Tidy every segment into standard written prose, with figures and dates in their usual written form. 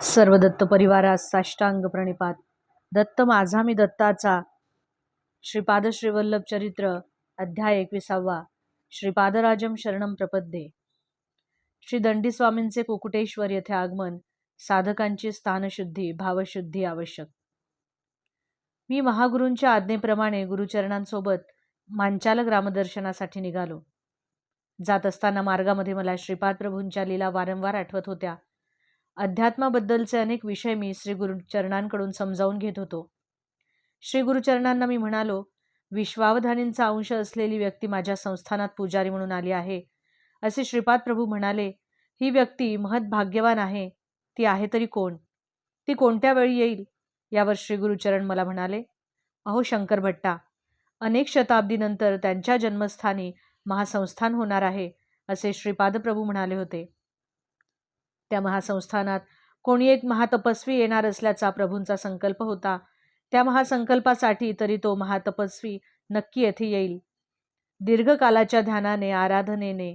सर्व दत्त परिवारास साष्टांग प्रणिपात. दत्त माझा मी दत्ताचा. श्रीपाद श्रीवल्लभ चरित्र अध्याय 21. श्रीपादराजम शरणम प्रपद्ये. श्री दंडी स्वामींचे कुकुटेश्वर येथे आगमन. साधकांची स्थानशुद्धी भावशुद्धी आवश्यक. मी महागुरूंच्या आज्ञेप्रमाणे गुरुचरणांसोबत मांचाल ग्रामदर्शनासाठी निघालो. जात असताना मार्गामध्ये मला श्रीपाद प्रभूंच्या लीला वारंवार आठवत होत्या. अध्यात्माबद्दलचे अनेक विषय मी श्री गुरुचरणांकडून समजावून घेत होतो. श्री गुरुचरणांना मी म्हणालो, विश्वावधानींचा अंश असलेली व्यक्ती माझ्या संस्थानात पुजारी म्हणून आली आहे. असे श्रीपाद प्रभू म्हणाले, ही व्यक्ती महत् भाग्यवान आहे. ती आहे तरी कोण? ती कोणत्या वेळी येईल? यावर श्री गुरुचरण मला म्हणाले, अहो शंकर भट्टा, अनेक शताब्दीनंतर त्यांच्या जन्मस्थानी महासंस्थान होणार आहे असे श्रीपाद प्रभू म्हणाले होते. त्या महासंस्थानात कोणी एक महातपस्वी येणार असल्याचा प्रभूंचा संकल्प होता. त्या महासंकल्पासाठी तरी तो महातपस्वी नक्की येथे येईल. दीर्घकालाच्या ध्यानाने, आराधनेने,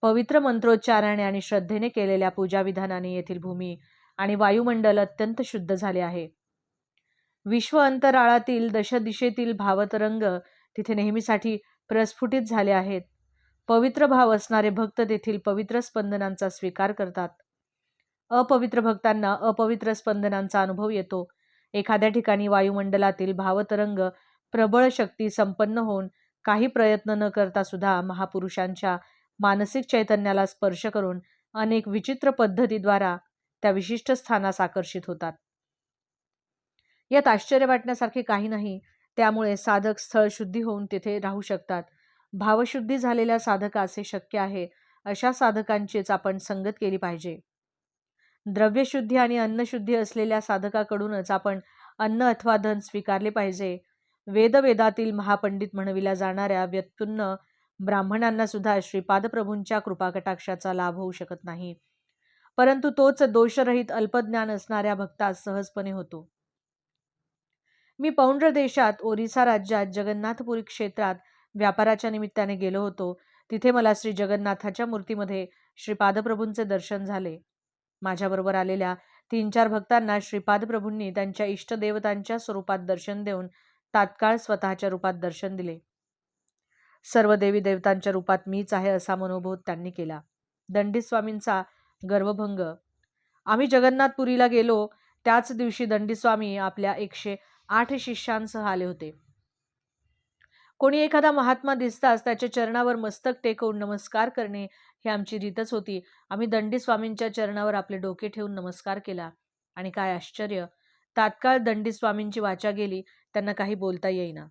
पवित्र मंत्रोच्चाराने आणि श्रद्धेने केलेल्या पूजाविधानाने येथील भूमी आणि वायुमंडल अत्यंत शुद्ध झाले आहे. विश्व अंतराळातील दशदिशेतील भावतरंग तिथे नेहमीसाठी प्रस्फुटित झाले आहेत. पवित्र भाव असणारे भक्त तेथील पवित्र स्पंदनांचा स्वीकार करतात. अपवित्र भक्तांना अपवित्र स्पंदनांचा अनुभव येतो. एखाद्या ठिकाणी वायुमंडलातील भावतरंग प्रबळ शक्ती संपन्न होऊन काही प्रयत्न न करता सुद्धा महापुरुषांच्या मानसिक चैतन्याला स्पर्श करून अनेक विचित्र पद्धतीद्वारा त्या विशिष्ट स्थानास आकर्षित होतात. यात आश्चर्य वाटण्यासारखे काही नाही. त्यामुळे साधक स्थळशुद्धी होऊन तिथे राहू शकतात. भावशुद्धी झालेल्या साधकास हे शक्य आहे. अशा साधकांचीच आपण संगत केली पाहिजे. द्रव्यशुद्धी आणि अन्नशुद्धी असलेल्या साधकाकडूनच आपण अन्न अथवा धन स्वीकारले पाहिजे. वेदातील महापंडित म्हणविल्या जाणाऱ्या व्युत्पन्न ब्राह्मणांना सुद्धा श्रीपाद प्रभूंच्या कृपाकटाक्षाचा लाभ होऊ शकत नाही, परंतु तोच दोषरहित अल्पज्ञान असणाऱ्या भक्तास सहजपणे होतो. मी पौंड्र देशात ओरिसा राज्यात जगन्नाथपुरी क्षेत्रात व्यापाराच्या निमित्ताने गेलो होतो. तिथे मला श्री जगन्नाथाच्या मूर्तीमध्ये श्रीपाद प्रभूंचे दर्शन झाले. माझ्याबरोबर आलेल्या 3-4 भक्तांना श्रीपाद प्रभूंनी त्यांच्या इष्टदेवतांच्या स्वरूपात दर्शन देऊन तात्काळ स्वतःच्या रूपात दर्शन दिले. सर्व देवी देवतांच्या रूपात मीच आहे असा मनोबोध त्यांनी केला. दंडी स्वामींचा गर्वभंग. आम्ही जगन्नाथपुरीला गेलो त्याच दिवशी दंडी स्वामी आपल्या 108 शिष्यांसह आले होते. कोणी एखादा महात्मा दिसताच त्याच्या चरणावर मस्तक टेकवून नमस्कार करणे ही आमची रीतच होती. आम्ही दंडी स्वामींच्या चरणावर आपले डोके ठेवून नमस्कार केला. आणि काय आश्चर्य, तात्काळ दंडी स्वामींची वाचा गेली. त्यांना काही बोलता येईना.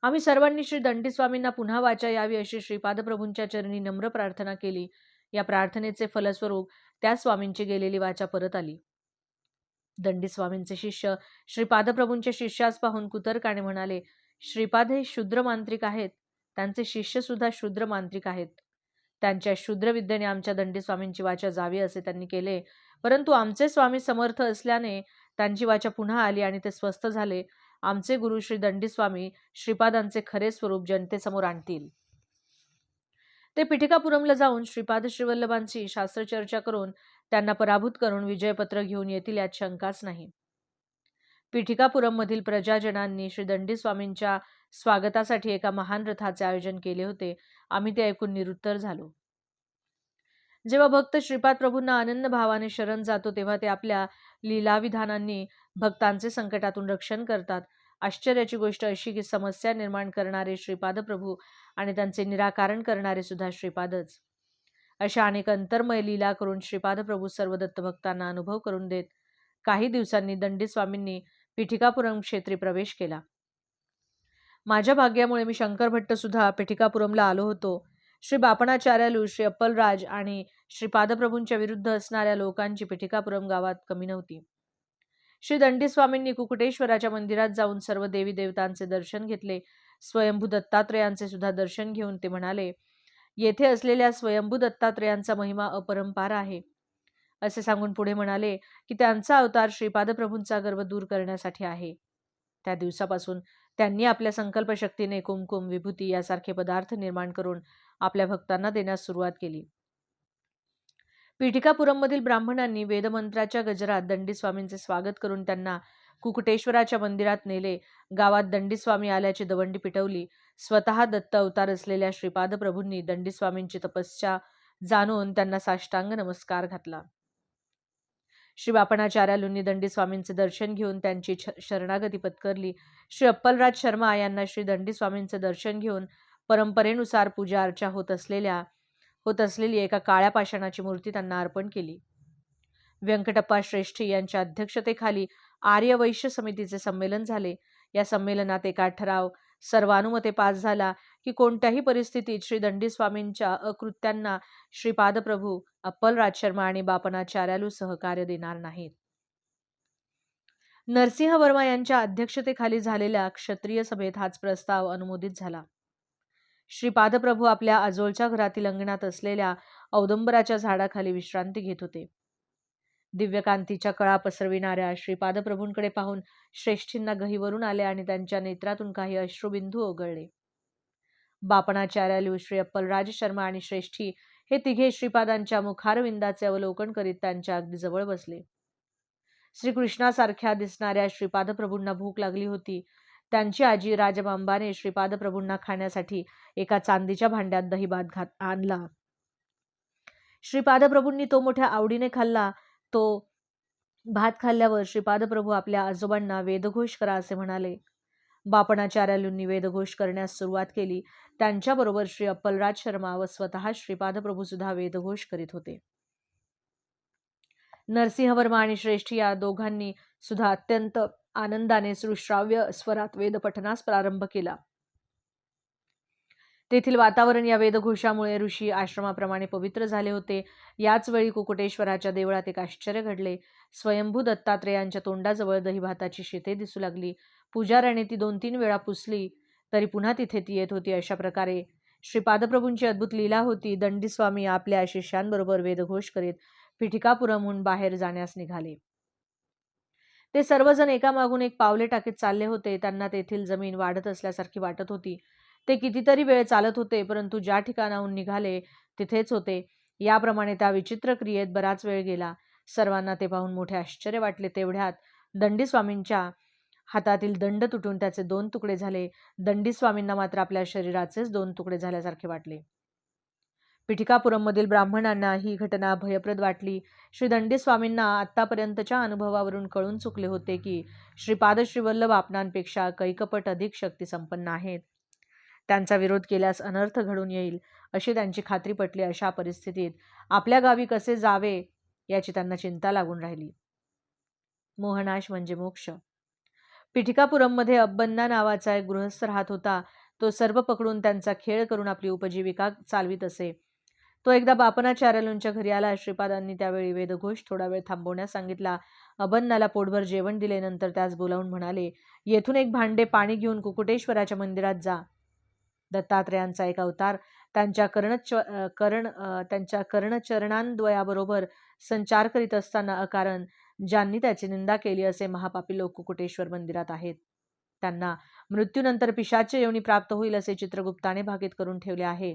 आम्ही सर्वांनी श्री दंडी स्वामींना पुन्हा वाचा यावी अशी श्रीपाद प्रभूंच्या चरणी नम्र प्रार्थना केली. या प्रार्थनेचे फलस्वरूप त्या स्वामींची गेलेली वाचा परत आली. दंडी स्वामींचे शिष्य श्रीपाद प्रभूंच्या शिष्यास पाहून कुतर्काने म्हणाले, श्रीपाद हे शूद्र मांत्रिक आहेत. त्यांचे शिष्य सुद्धा शूद्र मांत्रिक आहेत. त्यांच्या शूद्र विद्येने आमच्या दंडी स्वामींची वाचा जावी असे त्यांनी केले, परंतु आमचे स्वामी समर्थ असल्याने त्यांची वाचा पुन्हा आली आणि ते स्वस्थ झाले. आमचे गुरु श्री दंडी स्वामी श्रीपादांचे खरे स्वरूप जनतेसमोर आणतील. ते पिठिकापुरमला जाऊन श्रीपाद श्रीवल्लभांची शास्त्रचर्चा करून त्यांना पराभूत करून विजयपत्र घेऊन येतील यात शंकाच नाही. पिठिकापुरम मधील प्रजाजनांनी श्री दंडी स्वामींच्या स्वागतासाठी एका महान रथाचे आयोजन केले होते. आम्ही ते ऐकून निरुत्तर झालो. जेव्हा भक्त श्रीपाद प्रभूंना आनंद भावाने शरण जातो तेव्हा ते आपल्या लीलाविधानांनी भक्तांचे संकटातून रक्षण करतात. आश्चर्याची गोष्ट अशी की समस्या निर्माण करणारे श्रीपाद प्रभू आणि त्यांचे निराकरण करणारे सुद्धा श्रीपादच. अशा अनेक अंतर्मय लीला करून श्रीपाद प्रभू सर्व दत्त भक्तांना अनुभव करून देत. काही दिवसांनी दंडी स्वामींनी पिठिकापुरम क्षेत्री प्रवेश केला. माझ्या भाग्यामुळे मी शंकर भट्ट सुद्धा पिठिकापुरमला आलो होतो. श्री बापणाचार्यालू, श्री अप्पलराज आणि श्रीपाद प्रभूंच्या विरुद्ध असणाऱ्या लोकांची पिठिकापुरम गावात कमी नव्हती. श्री दंडी स्वामींनी कुकुटेश्वराच्या मंदिरात जाऊन सर्व देवी देवतांचे दर्शन घेतले. स्वयंभू दत्तात्रेयांचे सुद्धा दर्शन घेऊन ते म्हणाले, येथे असलेल्या स्वयंभू दत्तात्रेयांचा महिमा अपरंपार आहे. असे सांगून पुढे म्हणाले की त्यांचा अवतार श्रीपाद प्रभूंचा गर्व दूर करण्यासाठी आहे. त्या दिवसापासून त्यांनी आपल्या संकल्पशक्तीने कुमकुम, विभूती यासारखे पदार्थ निर्माण करून आपल्या भक्तांना देण्यास सुरुवात केली. पीठिकापुरममधील ब्राह्मणांनी वेदमंत्राच्या गजरात दंडीस्वामींचे स्वागत करून त्यांना कुकुटेश्वराच्या मंदिरात नेले. गावात दंडीस्वामी आल्याची दवंडी पिटवली. स्वतः दत्त अवतार असलेल्या श्रीपाद प्रभूंनी दंडीस्वामींची तपस्या जाणून त्यांना साष्टांग नमस्कार घातला. श्री बापणाचार्यालूंनी दंडीस्वामींचे दर्शन घेऊन त्यांची शरणागती पत्करली. श्री अप्पलराज शर्मा यांना श्री दंडीस्वामींचे दर्शन घेऊन परंपरेनुसार पूजा अर्चा होत असलेली एका काळ्या पाषाणाची मूर्ती त्यांना अर्पण केली. व्यंकटप्पा श्रेष्ठी यांच्या अध्यक्षतेखाली आर्य वैश्य समितीचे संमेलन झाले. या संमेलनात एका ठराव सर्वानुमते पास झाला की कोणत्याही परिस्थितीत श्री दंडीस्वामींच्या अकृत्यांना श्रीपादप्रभू, अप्पलराज शर्मा आणि बापणाचार्यालू सहकार्य देणार नाहीत. नरसिंह वर्मा यांच्या अध्यक्षतेखाली झालेल्या क्षत्रिय सभेत हाच प्रस्ताव अनुमोदित झाला. श्रीपादप्रभू आपल्या आजोळच्या घरातील अंगणात असलेल्या औदंबराच्या झाडाखाली विश्रांती घेत होते. दिव्यकांतीच्या कळा पसरविणाऱ्या श्रीपादप्रभूंकडे पाहून श्रेष्ठींना गहीवरून आले आणि त्यांच्या नेत्रातून काही अश्रुबिंदू ओघळले. बापणाचार्यालू, श्री अप्पलराज शर्मा आणि श्रेष्ठी हे तिघे श्रीपादांच्या मुखारविंदाचे अवलोकन करीत त्यांच्या अगदी जवळ बसले. श्रीकृष्णासारख्या दिसणाऱ्या श्रीपादप्रभूंना भूक लागली होती. त्यांची आजी राजमांबाने श्रीपादप्रभूंना खाण्यासाठी एका चांदीच्या भांड्यात दहीभात आणला. श्रीपादप्रभूंनी तो मोठ्या आवडीने खाल्ला. तो भात खाल्ल्यावर श्रीपादप्रभू आपल्या आजोबांना वेदघोष करा असे म्हणाले. बापणाचार्यालूंनी वेदघोष करण्यास सुरुवात केली. त्यांच्याबरोबर श्री अप्पलराज शर्मा व स्वतः श्रीपादप्रभू सुद्धा वेदघोष करीत होते. नरसिंहवर्मा आणि श्रेष्ठी या दोघांनी सुद्धा अत्यंत आनंदाने सुश्राव्य स्वरात वेदपठनास प्रारंभ केला. तेथील वातावरण या वेदघोषामुळे ऋषी आश्रमाप्रमाणे पवित्र झाले होते. याच वेळी कुकुटेश्वराच्या देवळात एक आश्चर्य घडले. स्वयंभू दत्तात्रेयांच्या तोंडाजवळ दहीभाताची शेते दिसू लागली. पुजाऱ्याने ती 2-3 वेळा पुसली तरी पुन्हा तिथे ती येत होती. अशा प्रकारे श्रीपादप्रभूंची अद्भुत लीला होती. दंडीस्वामी आपल्या शिष्यांबरोबर वेदघोष करीत पीठिकापुरमहून बाहेर जाण्यास निघाले. ते सर्वजण एकामागून एक पावले टाकीत चालले होते. त्यांना तेथील जमीन वाढत असल्यासारखी वाटत होती. ते कितीतरी वेळ चालत होते, परंतु ज्या ठिकाणाहून निघाले तिथेच होते. याप्रमाणे त्या विचित्र क्रियेत बराच वेळ गेला. सर्वांना ते पाहून मोठे आश्चर्य वाटले. तेवढ्यात दंडीस्वामींच्या हातातील दंड तुटून त्याचे 2 तुकडे झाले. दंडीस्वामींना मात्र आपल्या शरीराचेच 2 तुकडे झाल्यासारखे वाटले. पीठिकापुरममधील ब्राह्मणांना ही घटना भयप्रद वाटली. श्री दंडीस्वामींना आत्तापर्यंतच्या अनुभवावरून कळून चुकले होते की श्रीपाद श्रीवल्लभ आपणांपेक्षा कैकपट अधिक शक्तिसंपन्न आहेत. त्यांचा विरोध केल्यास अनर्थ घडून येईल अशी त्यांची खात्री पटली. अशा परिस्थितीत आपल्या गावी कसे जावे याची त्यांना चिंता लागून राहिली. मोहनाश म्हणजे मोक्ष. पीठिकापुरममध्ये अब्बन्ना नावाचा एक गृहस्थ राहत होता. तो सर्व पकडून त्यांचा खेळ करून आपली उपजीविका चालवित असे. तो एकदा बापणाचार्यालूंच्या घरी आला. श्रीपादांनी त्यावेळी वेदघोष थोडा वेळ थांबवण्यास सांगितला. अबन्नाला पोटभर जेवण दिले. नंतर त्यास बोलावून म्हणाले, येथून एक भांडे पाणी घेऊन कुकुटेश्वराच्या मंदिरात जा. दत्तात्रेयांचा एक अवतार त्यांच्या कर्णचरणांद्वयाबरोबर संचार करीत असताना अकारण ज्यांनी त्याची निंदा केली असे महापापी लोक कुकुटेश्वर मंदिरात आहेत. त्यांना मृत्यूनंतर पिशाच्य योनी प्राप्त होईल असे चित्रगुप्ताने भाकीत करून ठेवले आहे.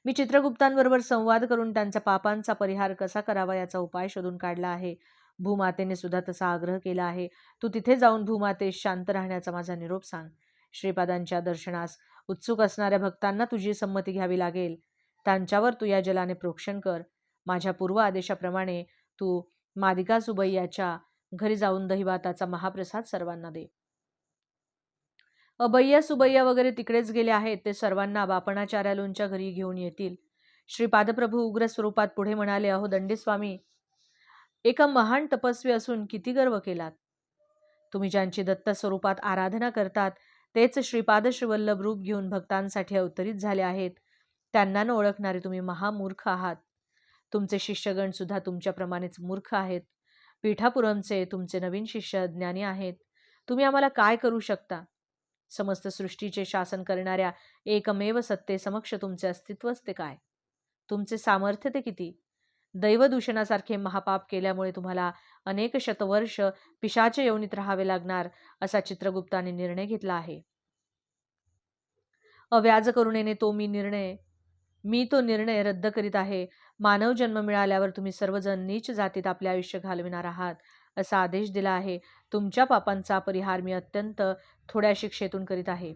मी चित्रगुप्तांबरोबर संवाद करून त्यांच्या पापांचा परिहार कसा करावा याचा उपाय शोधून काढला आहे. भूमातेने सुद्धा तसा आग्रह केला आहे. तू तिथे जाऊन भूमातेस शांत राहण्याचा माझा निरोप सांग. श्रीपादांच्या दर्शनास उत्सुक असणाऱ्या भक्तांना तुझी संमती घ्यावी लागेल. त्यांच्यावर तू या जलाने प्रोक्षण कर. माझ्या पूर्व आदेशाप्रमाणे तू मादिका सुबैयाच्या घरी जाऊन दहीभाताचा महाप्रसाद सर्वांना दे. अबैया सुबैया वगैरे तिकडेच गेले आहेत. ते सर्वांना बापणाचार्यालूंच्या घरी घेऊन येतील. श्रीपादप्रभू उग्र स्वरूपात पुढे म्हणाले, अहो दंडीस्वामी, एका महान तपस्वी असून किती गर्व केलात. तुम्ही ज्यांची दत्त स्वरूपात आराधना करतात तेच श्रीपाद श्रीवल्लभ रूप घेऊन भक्तांसाठी अवतरित झाले आहेत. त्यांना न ओळखणारे तुम्ही महामूर्ख आहात. तुमचे शिष्यगण सुद्धा तुमच्याप्रमाणेच मूर्ख आहेत. पीठापुरमचे तुमचे नवीन शिष्य अज्ञानी आहेत. तुम्ही आम्हाला काय करू शकता. समस्त सृष्टीचे शासन करणाऱ्या एकमेव सत्ते समक्ष तुमचे अस्तित्वच ते काय. तुमचे सामर्थ्य ते किती. दैवदूषणासारखे महापाप केल्यामुळे तुम्हाला अनेक शतवर्ष पिशाच्य योनीत राहावे लागणार असा चित्रगुप्ताने निर्णय घेतला आहे. अव्याज करुणेने तो मी निर्णय मी तो निर्णय रद्द करीत आहे. मानव जन्म मिळाल्यावर तुम्ही सर्वजण नीच जातीत आपले आयुष्य घालविणार आहात असा आदेश दिला आहे. तुमच्या पापांचा परिहार मी अत्यंत थोड्या शिक्षेतून करीत आहे.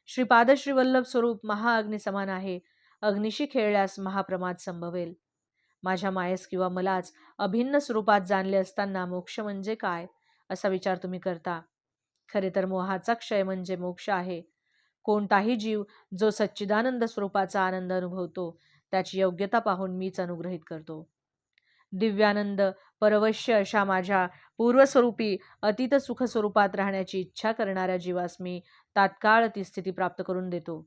श्रीपाद श्रीवल्लभ स्वरूप महाअग्नी समान आहे. अग्निशी खेळल्यास महाप्रमाद संभवेल. माझ्या मायेस किंवा मलाच अभिन्न स्वरूपात जाणले असताना मोक्ष म्हणजे काय असा विचार तुम्ही करता. खरे तर मोहाचा क्षय म्हणजे मोक्ष आहे. कोणताही जीव जो सच्चिदानंद स्वरूपाचा आनंद अनुभवतो त्याची योग्यता पाहून मीच अनुग्रहित करतो. दिव्यानंद परवश्य अशा माझ्या पूर्वस्वरूपी अतीत सुख स्वरूपात राहण्याची इच्छा करणाऱ्या जीवास मी तात्काळ ती स्थिती प्राप्त करून देतो.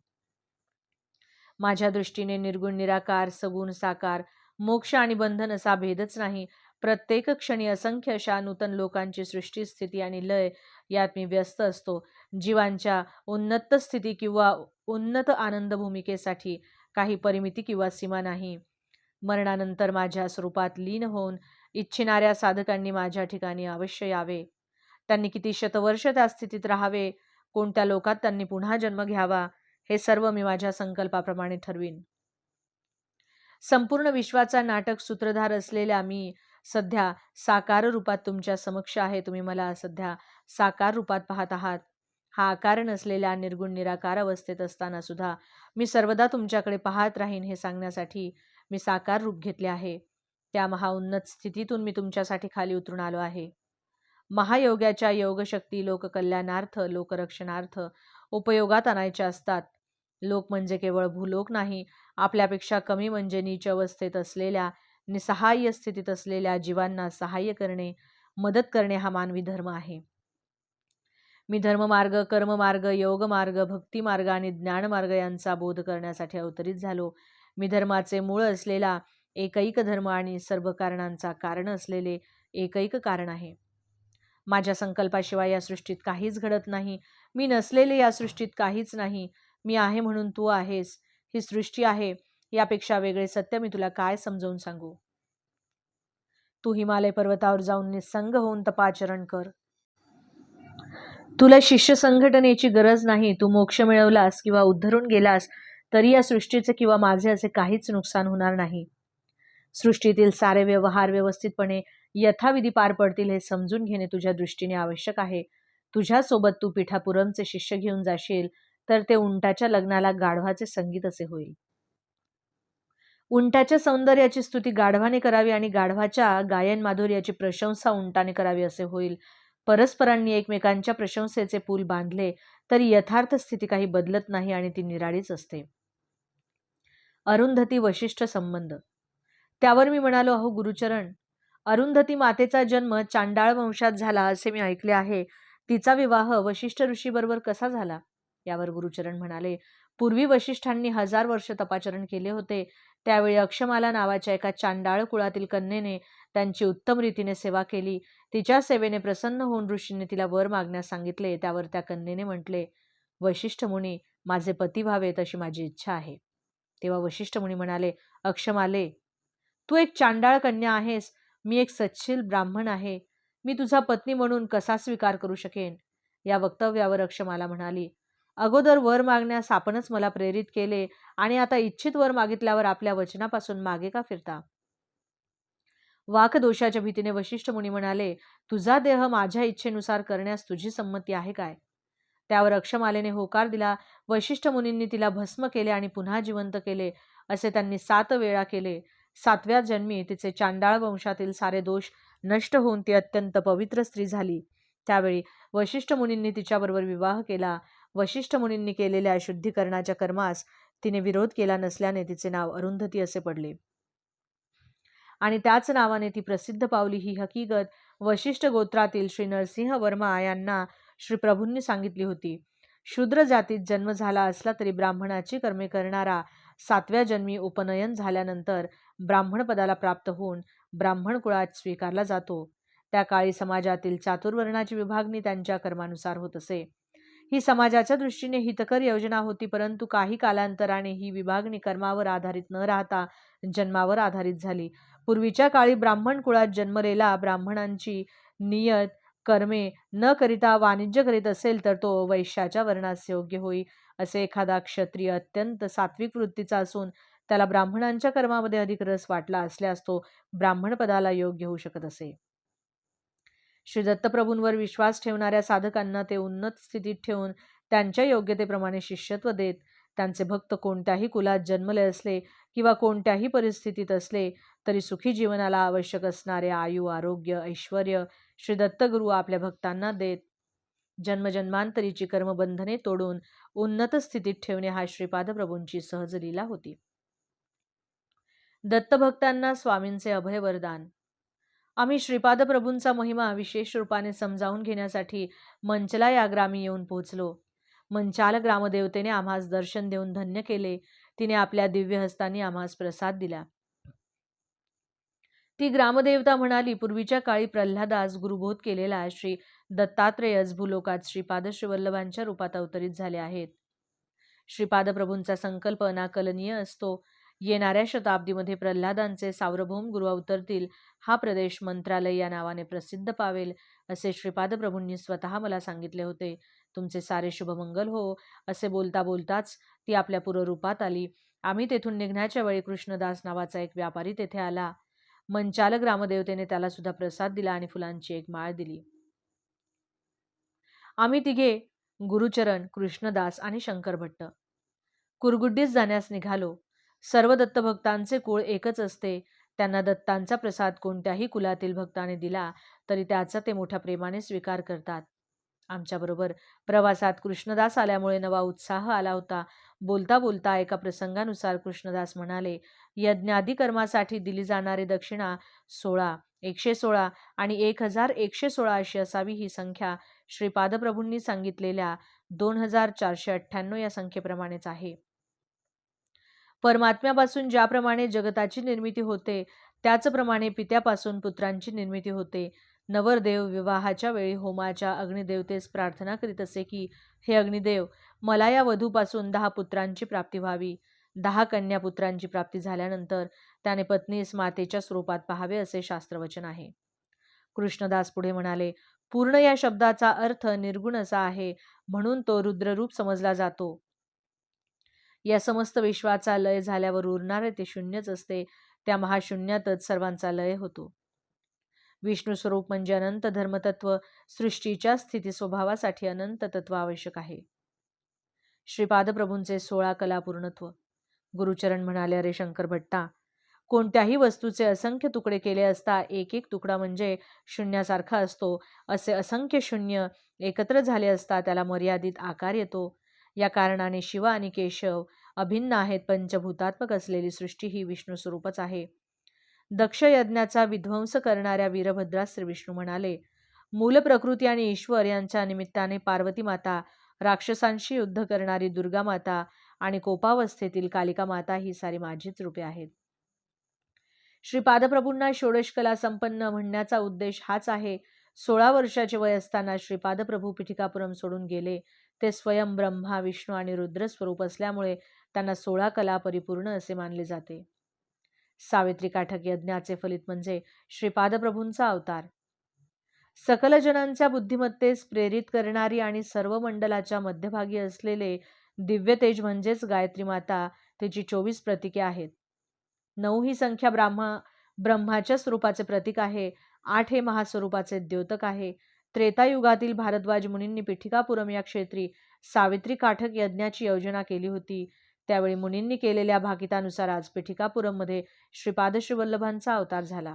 माझ्या दृष्टीने निर्गुण निराकार सगुण साकार मोक्ष आणि बंधन असा भेदच नाही. प्रत्येक क्षणी असंख्य अशा नूतन लोकांची सृष्टी स्थिती आणि लय यात मी व्यस्त असतो. जीवांच्या उन्नत स्थिती किंवा उन्नत आनंद भूमिकेसाठी काही परिमिती किंवा सीमा नाही. मरणानंतर माझ्या स्वरूपात लीन होऊन इच्छिणाऱ्या साधकांनी माझ्या ठिकाणी अवश्य यावे. त्यांनी किती शतवर्ष त्या स्थितीत राहावे, कोणत्या लोकात त्यांनी पुन्हा जन्म घ्यावा, हे सर्व मी माझ्या संकल्पाप्रमाणे ठरवीन. संपूर्ण विश्वाचा नाटक सूत्रधार असलेल्या मी सध्या साकार रूपात तुमच्या समक्ष आहे. तुम्ही मला सध्या साकार रूपात पाहत आहात. हा आकार नसलेल्या निर्गुण निराकार अवस्थेत असताना सुद्धा मी सर्वदा तुमच्याकडे पाहत राहीन हे सांगण्यासाठी मी साकार रूप घेतले आहे. त्या महाउन्नत स्थितीतून मी तुमच्यासाठी खाली उतरून आलो आहे. महायोगाच्या योगशक्ती लोककल्याणार्थ लोकरक्षणार्थ उपयोगात आणायच्या असतात. लोक म्हणजे केवळ भूलोक नाही, आपल्यापेक्षा कमी म्हणजे नीच अवस्थेत असलेल्या निसहाय्य स्थितीत असलेल्या जीवांना सहाय्य करणे, मदत करणे हा मानवी धर्म आहे. मी धर्ममार्ग, कर्ममार्ग, योगमार्ग, भक्तिमार्ग आणि ज्ञानमार्ग यांचा बोध करण्यासाठी अवतरित झालो. मी धर्माचे मूळ असलेला एकैक धर्म आणि सर्व कारणांचा कारण असलेले एकैक कारण आहे. माझ्या संकल्पाशिवाय या सृष्टीत काहीच घडत नाही. मी नसलेले या सृष्टीत काहीच नाही. मी आहे म्हणून तू आहेस. ही सृष्टी आहे. यापेक्षा वेगळे सत्य मी तुला काय समजावून सांगू. तू हिमालय पर्वतावर जाऊन निसंग होऊन तपाचरण कर. तुला शिष्य संघटनेची गरज नाही. तू मोक्ष मिळवलास किंवा उद्धरून गेलास तरी या सृष्टीचे किंवा माझे असे काहीच नुकसान होणार नाही. सृष्टीतील सारे व्यवहार व्यवस्थितपणे यथाविधी पार पडतील हे समजून घेणे तुझ्या दृष्टीने आवश्यक आहे. तुझ्यासोबत तू पिठापुरमचे शिष्य घेऊन जाशील तर ते उंटाच्या लग्नाला गाढवाचे संगीत असे होईल. उंटाच्या सौंदर्याची स्तुती गाढवाने करावी आणि गाढवाच्या गायन माधुर्याची प्रशंसा उंटाने करावी असे होईल. परस्परांनी एकमेकांच्या प्रशंसेचे पूल बांधले तरी यथार्थ स्थिती काही बदलत नाही आणि ती निराळीच असते. अरुंधती वशिष्ठ संबंध. त्यावर मी म्हणालो, अहो गुरुचरण, अरुंधती मातेचा जन्म चांडाळ वंशात झाला असे मी ऐकले आहे. तिचा विवाह वशिष्ठ ऋषीबरोबर कसा झाला? यावर गुरुचरण म्हणाले, पूर्वी वशिष्ठांनी 1000 वर्ष तपाचरण केले होते. त्यावेळी अक्षमाला नावाच्या एका चांडाळ कुळातील कन्येने त्यांची उत्तम रीतीने सेवा केली. तिच्या सेवेने प्रसन्न होऊन ऋषींनी तिला वर मागण्यास सांगितले. त्यावर त्या कन्येने म्हटले, वशिष्ठ मुनी, माझे पती व्हावेत अशी माझी इच्छा आहे. तेव्हा वशिष्ठ मुनी म्हणाले, अक्षमाले, तू एक चांडाळ कन्या आहेस. मी एक सच्छील ब्राह्मण आहे. मी तुझा पत्नी म्हणून कसा स्वीकार करू शकेन? या वक्तव्यावर अक्षमाला म्हणाली, अगोदर वर मागण्यास आपणच मला प्रेरित केले आणि आता इच्छित वर मागितल्यावर आपल्या वचनापासून मागे का फिरता? वाकदोषाच्या भीतीने वशिष्ठ मुनी म्हणाले, तुझा देह माझ्या इच्छेनुसार करण्यास तुझी संमती आहे काय? त्यावर अक्षमालेने होकार दिला. वशिष्ठ मुनींनी तिला भस्म केले आणि पुन्हा जिवंत केले. असे त्यांनी 7 वेळा केले. 7व्या जन्मी तिचे चांडाळ वंशातील सारे दोष नष्ट होऊन ती अत्यंत पवित्र स्त्री झाली. त्यावेळी वशिष्ठ मुनींनी तिच्याबरोबर विवाह केला. वशिष्ठ मुनींनी केलेल्या शुद्धीकरणाच्या कर्मास तिने विरोध केला नसल्याने तिचे नाव अरुंधती असे पडले आणि त्याच नावाने ती प्रसिद्ध पावली. ही हकीकत वशिष्ठ गोत्रातील श्री नरसिंह वर्मा यांना श्री प्रभूंनी सांगितली होती. शूद्र जातीत जन्म झाला असला तरी ब्राह्मणाची कर्मे करणारा 7व्या जन्मी उपनयन झाल्यानंतर ब्राह्मण पदाला प्राप्त होऊन ब्राह्मण कुळात स्वीकारला जातो. त्या काळी समाजातील चातुर्वर्णाची विभागणी त्यांच्या कर्मानुसार होत असे. ही समाजाच्या दृष्टीने हितकर योजना होती, परंतु काही कालांतराने ही विभागणी कर्मावर आधारित न राहता जन्मावर आधारित झाली. पूर्वीच्या काळी ब्राह्मण कुळात जन्मलेला ब्राह्मणांची नियत कर्मे न करिता वाणिज्य करीत असेल तर तो वैश्याच्या वर्णास योग्य होई. असे एखादा क्षत्रिय अत्यंत सात्विक वृत्तीचा असून त्याला ब्राह्मणांच्या कर्मामध्ये अधिक रस वाटला असल्यास तो ब्राह्मण पदाला योग्य होऊ शकत असे. श्री दत्तप्रभूंवर विश्वास ठेवणाऱ्या साधकांना ते उन्नत स्थितीत ठेवून त्यांच्या योग्यतेप्रमाणे शिष्यत्व देत त्यांचे भक्त कोणत्याही कुलात जन्मले असले किंवा कोणत्याही परिस्थितीत असले तरी सुखी जीवनाला आवश्यक असणारे आयु, आरोग्य, ऐश्वर्य श्री दत्तगुरू आपल्या भक्तांना देत जन्मजन्मांतरीची कर्मबंधने तोडून उन्नत स्थितीत ठेवणे हा श्रीपाद प्रभूंची सहज लीला होती. दत्तभक्तांना स्वामींचे अभय वरदान. आम्ही श्रीपाद प्रभूंचा महिमा विशेष रूपाने समजावून घेण्यासाठी मंचला या ग्रामी येऊन पोहोचलो. मंचाल ग्रामदेवतेने आम्हास दर्शन देऊन धन्य केले. तिने आपल्या दिव्य हस्तांनी आम्हास प्रसाद दिला. ती ग्रामदेवता म्हणाली, पूर्वीच्या काळी प्रल्हादास गुरुबोध केलेला श्री दत्तात्रेयच भूलोकात श्रीपाद श्रीवल्लभांच्या रूपात अवतरित झाले आहेत. श्रीपाद प्रभूंचा संकल्प अनाकलनीय असतो. येणाऱ्या शताब्दीमध्ये प्रल्हादांचे सार्वभौम गुरु अवतरतील. हा प्रदेश मंत्रालय या नावाने प्रसिद्ध पावेल असे श्रीपाद प्रभूंनी स्वतः मला सांगितले होते. तुमचे सारे शुभमंगल हो. असे बोलता बोलताच ती आपल्या पुररूपात आली. आम्ही तेथून निघण्याच्या वेळी कृष्णदास नावाचा एक व्यापारी तेथे आला. मंचाल ग्रामदेवतेने त्याला सुद्धा प्रसाद दिला आणि फुलांची एक माळ दिली. आम्ही तिघे गुरुचरण, कृष्णदास आणि शंकर भट्ट कुरगुड्डीस जाण्यास निघालो. सर्व दत्तभक्तांचे कुळ एकच असते. त्यांना दत्तांचा प्रसाद कोणत्याही कुलातील भक्ताने दिला तरी त्याचा ते मोठ्या प्रेमाने स्वीकार करतात. आमच्याबरोबर प्रवासात कृष्णदास आल्यामुळे नवा उत्साह आला होता. बोलता बोलता एका प्रसंगानुसार कृष्णदास म्हणाले, यज्ञादी कर्मासाठी दिली जाणारी दक्षिणा 16, 116 आणि 1116 अशी असावी. ही संख्या श्रीपाद प्रभूंनी सांगितलेल्या 2498 या संख्येप्रमाणेच आहे. परमात्म्यापासून ज्याप्रमाणे जगताची निर्मिती होते त्याचप्रमाणे पित्यापासून पुत्रांची निर्मिती होते. नवरदेव विवाहाच्या वेळी होमाच्या अग्निदेवतेस प्रार्थना करीत असे की, हे अग्निदेव, मला या वधूपासून 10 पुत्रांची प्राप्ती व्हावी. 10 कन्या पुत्रांची प्राप्ती झाल्यानंतर त्याने पत्नीस मातेच्या स्वरूपात पाहावे असे शास्त्रवचन आहे. कृष्णदास पुढे म्हणाले, पूर्ण या शब्दाचा अर्थ निर्गुण असा आहे, म्हणून तो रुद्ररूप समजला जातो. या समस्त विश्वाचा लय झाल्यावर उरणारे ते शून्यच असते. त्या महाशून्यातच सर्वांचा लय होतो. विष्णू स्वरूप म्हणजे अनंत धर्मतत्व. सृष्टीच्या स्थिती स्वभावासाठी अनंत तत्व आवश्यक आहे. श्रीपाद प्रभूंचे 16 कला पूर्णत्व. गुरुचरण म्हणाले, अरे शंकर भट्टा, कोणत्याही वस्तूचे असंख्य तुकडे केले असता एक एक तुकडा म्हणजे शून्यासारखा असतो. असे असंख्य शून्य एकत्र झाले असता त्याला मर्यादित आकार येतो. या कारणाने शिव आणि केशव अभिन्न आहेत. पंचभूतात्मक असलेली सृष्टी ही विष्णू स्वरूपच आहे. दक्ष यज्ञाचा विध्वंस करणाऱ्या वीरभद्रास श्री विष्णू म्हणाले, मूल प्रकृती आणि ईश्वर यांच्या निमित्ताने पार्वती माता, राक्षसांशी युद्ध करणारी दुर्गा माता आणि कोपावस्थेतील कालिका माता ही सारी माझीच रूपे आहेत. श्रीपादप्रभूंना षोडशकला संपन्न म्हणण्याचा उद्देश हाच आहे. 16 वर्षाचे वय असताना श्रीपादप्रभू पिठिकापुरम सोडून गेले. ते स्वयं ब्रह्मा, विष्णू आणि रुद्र स्वरूप असल्यामुळे त्यांना 16 कला परिपूर्ण असे मानले जाते. सावित्री काठक यज्ञाचे फलित म्हणजे श्रीपादप्रभूंचा अवतार. सकल जनांच्या बुद्धिमत्तेस प्रेरित करणारी आणि सर्व मंडलाच्या मध्यभागी असलेले दिव्य तेज म्हणजेच गायत्री माता, तिची 24 प्रतीके आहेत. 9 ही संख्या ब्रह्माच्या स्वरूपाचे प्रतीक आहे. 8 हे महास्वरूपाचे द्योतक आहे. त्रेतायुगातील भारद्वाज मुनींनी पिठिकापुरम या क्षेत्री सावित्री काठक यज्ञाची योजना केली होती. त्यावेळी मुनींनी केलेल्या भाकितानुसार आज पिठिकापुरममध्ये श्रीपाद श्रीवल्लभांचा अवतार झाला.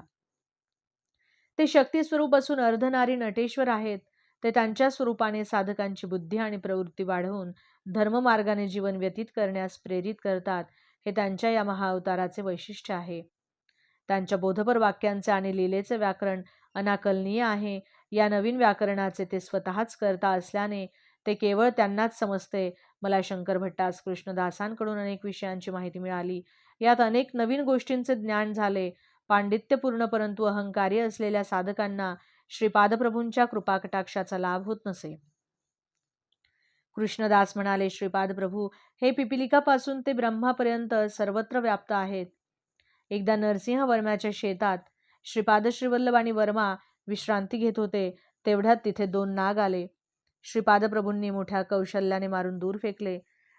ते शक्ती स्वरूप असून अर्धनारी नटेश्वर आहेत. ते त्यांच्या स्वरूपाने साधकांची बुद्धी आणि प्रवृत्ती वाढवून धर्ममार्गाने जीवन व्यतीत करण्यास प्रेरित करतात. हे त्यांच्या या महाअवताराचे वैशिष्ट्य आहे. त्यांच्या बोधपर वाक्यांचे आणि लीलेचे व्याकरण अनाकलनीय आहे. या नवीन व्याकरणाचे ते स्वतःच करता असल्याने ते केवळ त्यांनाच समजते. मला शंकर भट्टास कृष्णदासांकडून अनेक विषयांची माहिती मिळाली. यात अनेक नवीन गोष्टींचे ज्ञान झाले. पांडित्यपूर्ण परंतु अहंकारी असलेल्या साधकांना श्रीपादप्रभूंच्या कृपाकटाक्षाचा लाभ होत नसे. कृष्णदास म्हणाले, श्रीपाद प्रभू हे पिपिलिकापासून ते ब्रह्मापर्यंत सर्वत्र व्याप्त आहेत. एकदा नरसिंह वर्म्याच्या शेतात श्रीपाद श्रीवल्लभ आणि वर्मा विश्रांती घेत होते. तेवढ्यात तिथे 2 नाग आले. श्रीपादप्रभूंनी मोठ्या कौशल्याने मारून दूर फेकले.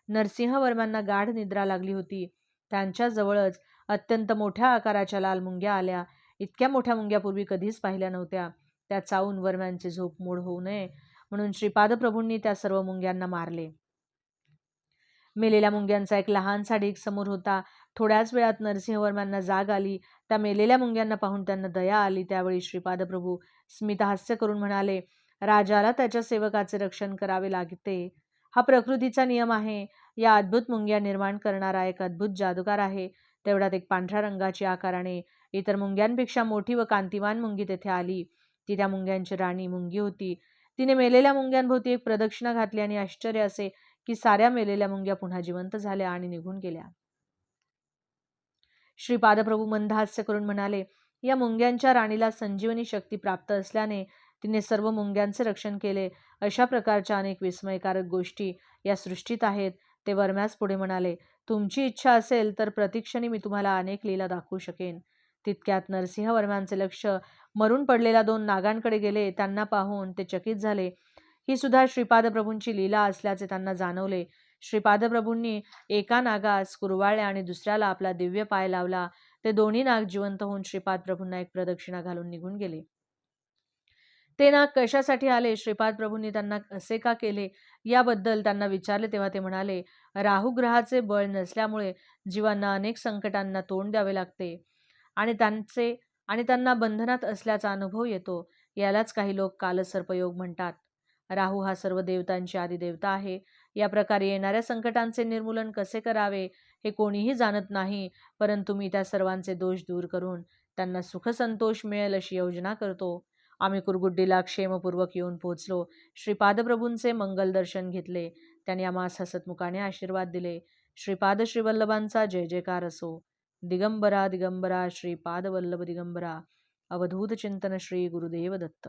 नरसिंहवर्मांना गाढ निद्रा लागली होती. त्यांच्या जवळच अत्यंत मोठ्या आकाराच्या लाल मुंग्या आल्या. इतक्या मोठ्या मुंग्या पूर्वी कधीच पाहिल्या नव्हत्या. त्या चावून वर्म्यांची झोप मोड होऊ नये म्हणून श्रीपादप्रभूंनी त्या सर्व मुंग्यांना मारले. मेलेल्या मुंग्यांचा एक लहानसा ढीग समोर होता. थोड्याच वेळात नरसिंहवर्मांना जाग आली. त्या मेलेल्या मुंग्यांना पाहून त्यांना दया आली. त्यावेळी श्रीपादप्रभू स्मितहास्य करून म्हणाले, राजाला त्याच्या सेवकाचे रक्षण करावे लागते. हा प्रकृतीचा नियम आहे. या अद्भुत मुंग्या निर्माण करणारा एक अद्भुत जादूगार आहे. तेवढ्यात एक पांढऱ्या रंगाची आकाराने इतर मुंग्यांपेक्षा मोठी व कांतिवान मुंगी तेथे आली. ती त्या मुंग्यांची राणी मुंगी होती. तिने मेलेल्या मुंग्यांभोवती एक प्रदक्षिणा घातली आणि आश्चर्य असे की साऱ्या मेलेल्या मुंग्या पुन्हा जिवंत झाल्या आणि निघून गेल्या. श्रीपादप्रभू मंद हास्य करून म्हणाले, या मुंग्यांच्या राणीला संजीवनी शक्ती प्राप्त असल्याने तिने सर्व मुंग्यांचे रक्षण केले. अशा प्रकारच्या अनेक विस्मयकारक गोष्टी या सृष्टीत आहेत. ते वर्म्यास पुढे म्हणाले, तुमची इच्छा असेल तर प्रतिक्षणी मी तुम्हाला अनेक लीला दाखवू शकेन. तितक्यात नरसिंहवर्मांचे लक्ष मरून पडलेल्या 2 नागांकडे गेले. त्यांना पाहून ते चकित झाले. ही सुद्धा श्रीपादप्रभूंची लीला असल्याचे त्यांना जाणवले. श्रीपादप्रभूंनी एका नागास कुरवाळले आणि दुसऱ्याला आपला दिव्य पाय लावला. ते दोन्ही नाग जिवंत होऊन श्रीपादप्रभूंना एक प्रदक्षिणा घालून निघून गेले. ते नाग कशासाठी आले, श्रीपादप्रभूंनी त्यांना असे का केले याबद्दल त्यांना विचारले तेव्हा ते म्हणाले, राहू ग्रहाचे बळ नसल्यामुळे जीवांना अनेक संकटांना तोंड द्यावे लागते आणि त्यांना बंधनात असल्याचा अनुभव येतो. यालाच काही लोक कालसर्पयोग म्हणतात. राहू हा सर्व देवतांची आदिदेवता आहे. या प्रकारे येणाऱ्या संकटांचे निर्मूलन कसे करावे हे कोणीही जाणत नाही, परंतु मी त्या सर्वांचे दोष दूर करून त्यांना सुखसंतोष मिळेल अशी योजना करतो. आम्ही कुरगुड्डीला क्षेमपूर्वक येऊन पोहोचलो. श्रीपादप्रभूंचे मंगल दर्शन घेतले. त्यांनी आम्हास हसतमुखाने आशीर्वाद दिले. श्रीपाद श्रीवल्लभांचा जय जयकार असो. दिगंबरा दिगंबरा श्रीपादवल्लभ दिगंबरा. अवधूत चिंतन श्री गुरुदेव दत्त.